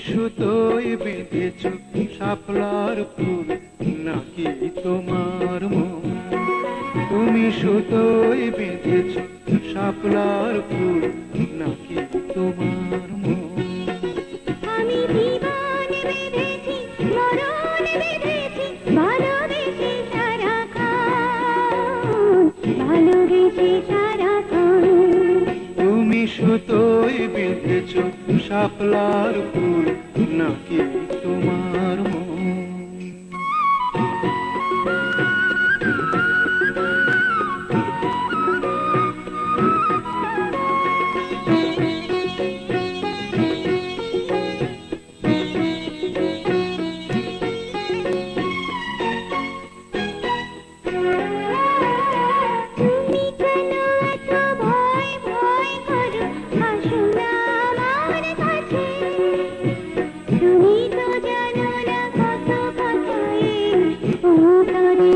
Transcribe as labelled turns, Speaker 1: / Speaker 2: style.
Speaker 1: সুতোয় বেঁধেছ শাপলার ফুল নাকি তোমার মন? তুমি সুতোয় বেঁধেছ শাপলার ফুল নাকি তোমার মন?
Speaker 2: আমি জীবন বেঁধেছি, মরণ বেঁধেছি, ভালোবেসে সারাক্ষণ, ভালোবেসে সারাক্ষণ।
Speaker 1: তুমি সুতোয় বেঁধেছ শাপলার ফুল নাকি তোমার মন?
Speaker 2: তুমি কেন এত ভয় ভয় করো? আসো না আমার কাছে। তুমি তো জানো না কত কথায় ও করে